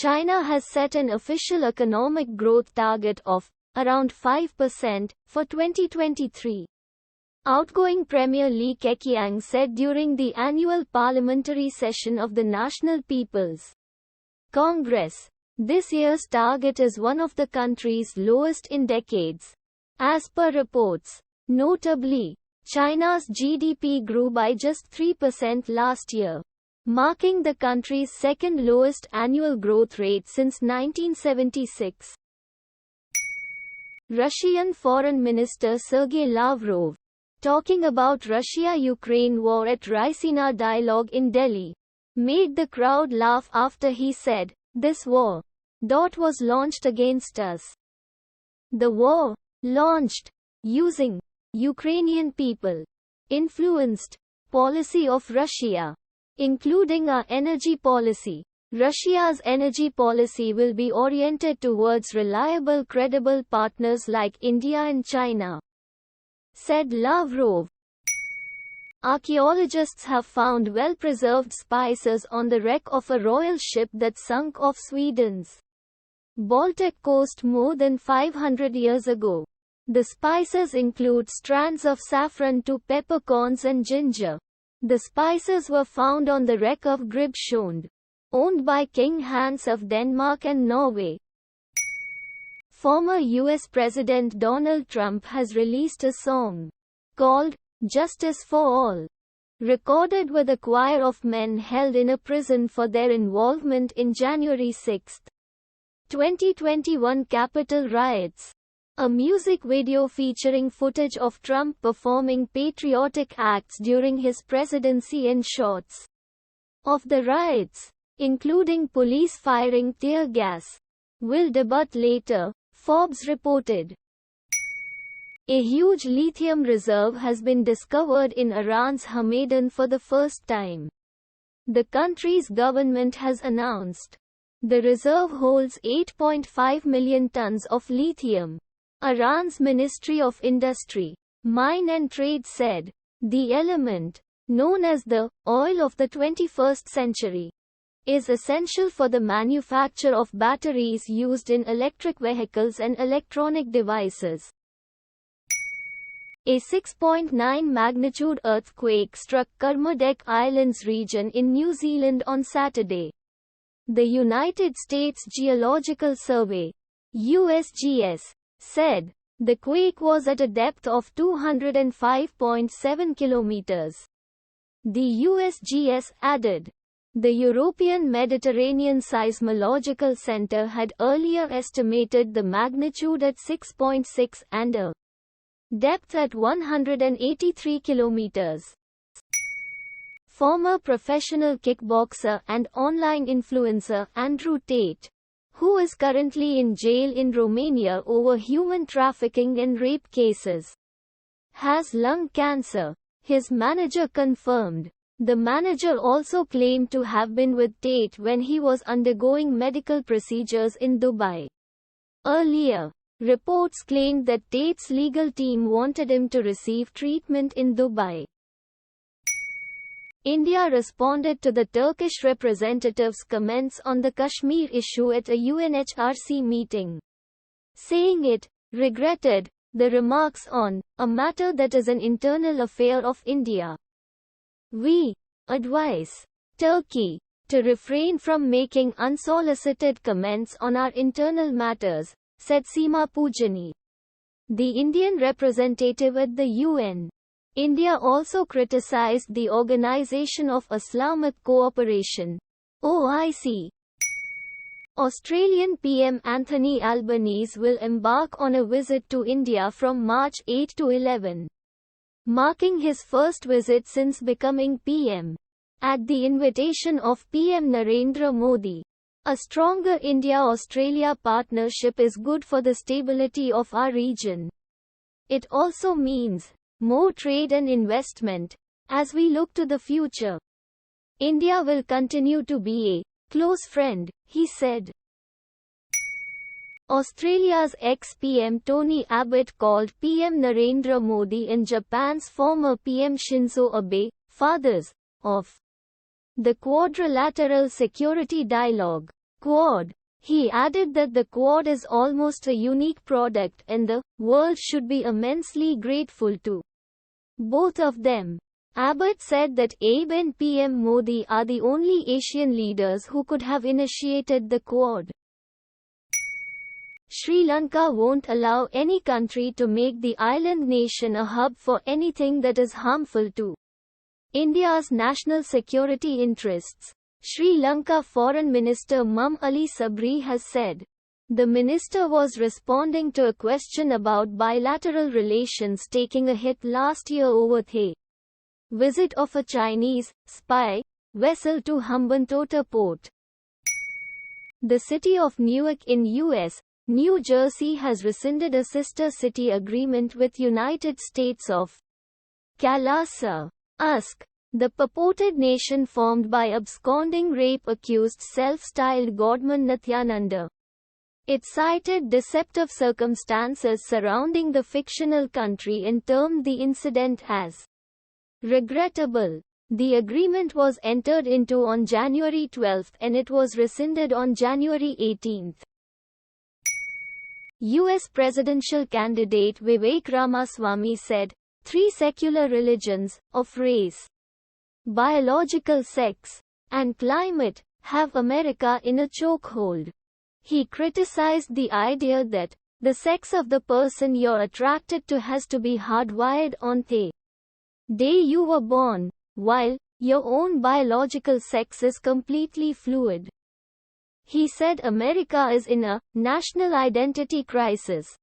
China has set an official economic growth target of around 5% for 2023. Outgoing Premier Li Keqiang said during the annual parliamentary session of the National People's Congress. This year's target is one of the country's lowest in decades. As per reports, notably, China's GDP grew by just 3% last year, marking the country's second lowest annual growth rate since 1976. Russian Foreign Minister Sergei Lavrov, talking about Russia-Ukraine war at Raisina Dialogue in Delhi, made the crowd laugh after he said, "This war was launched against us. The war, launched using Ukrainian people, influenced policy of Russia, including our energy policy. Russia's energy policy will be oriented towards reliable, credible partners like India and China," said Lavrov. Archaeologists have found well-preserved spices on the wreck of a royal ship that sunk off Sweden's Baltic coast more than 500 years ago. The spices include strands of saffron to peppercorns and ginger. The spices were found on the wreck of Gribskjøen, owned by King Hans of Denmark and Norway. Former US President Donald Trump has released a song called "Justice for All," recorded with a choir of men held in a prison for their involvement in January 6, 2021 Capitol riots. A music video featuring footage of Trump performing patriotic acts during his presidency and shots of the riots, including police firing tear gas, will debut later, Forbes reported. A huge lithium reserve has been discovered in Iran's Hamadan for the first time. The country's government has announced the reserve holds 8.5 million tons of lithium. Iran's Ministry of Industry, Mine and Trade said, the element, known as the oil of the 21st century, is essential for the manufacture of batteries used in electric vehicles and electronic devices. A 6.9 magnitude earthquake struck Kermadec Islands region in New Zealand on Saturday. The United States Geological Survey, USGS, said the quake was at a depth of 205.7 kilometers. The USGS added, the European Mediterranean Seismological Center had earlier estimated the magnitude at 6.6 and a depth at 183 kilometers. Former professional kickboxer and online influencer Andrew Tate, who is currently in jail in Romania over human trafficking and rape cases, has lung cancer, his manager confirmed. The manager also claimed to have been with Tate when he was undergoing medical procedures in Dubai. Earlier, reports claimed that Tate's legal team wanted him to receive treatment in Dubai. India responded to the Turkish representative's comments on the Kashmir issue at a UNHRC meeting, saying it regretted the remarks on a matter that is an internal affair of India. We advise Turkey to refrain from making unsolicited comments on our internal matters, said Seema Pujani, the Indian representative at the UN. India also criticized the Organisation of Islamic Cooperation, OIC. Australian PM Anthony Albanese will embark on a visit to India from March 8 to 11, marking his first visit since becoming PM. At the invitation of PM Narendra Modi, a stronger India-Australia partnership is good for the stability of our region. It also means more trade and investment. As we look to the future, India will continue to be a close friend, he said. Australia's ex-PM Tony Abbott called PM Narendra Modi and Japan's former PM Shinzo Abe fathers of the Quadrilateral Security Dialogue. Quad. He added that the Quad is almost a unique product and the world should be immensely grateful to both of them. Abbott said that Abe and PM Modi are the only Asian leaders who could have initiated the Quad. Sri Lanka won't allow any country to make the island nation a hub for anything that is harmful to India's national security interests. Sri Lanka Foreign Minister Ali Sabri has said. The minister was responding to a question about bilateral relations taking a hit last year over the visit of a Chinese spy vessel to Hambantota port. The city of Newark in U.S., New Jersey has rescinded a sister city agreement with United States of Kalasa. The purported nation formed by absconding rape-accused self-styled Godman Nithyananda. It cited deceptive circumstances surrounding the fictional country and termed the incident as regrettable. The agreement was entered into on January 12 and it was rescinded on January 18. U.S. presidential candidate Vivek Ramaswamy said, 3 secular religions, of race, biological sex, and climate, have America in a chokehold. He criticized the idea that the sex of the person you're attracted to has to be hardwired on the day you were born, while your own biological sex is completely fluid. He said America is in a national identity crisis.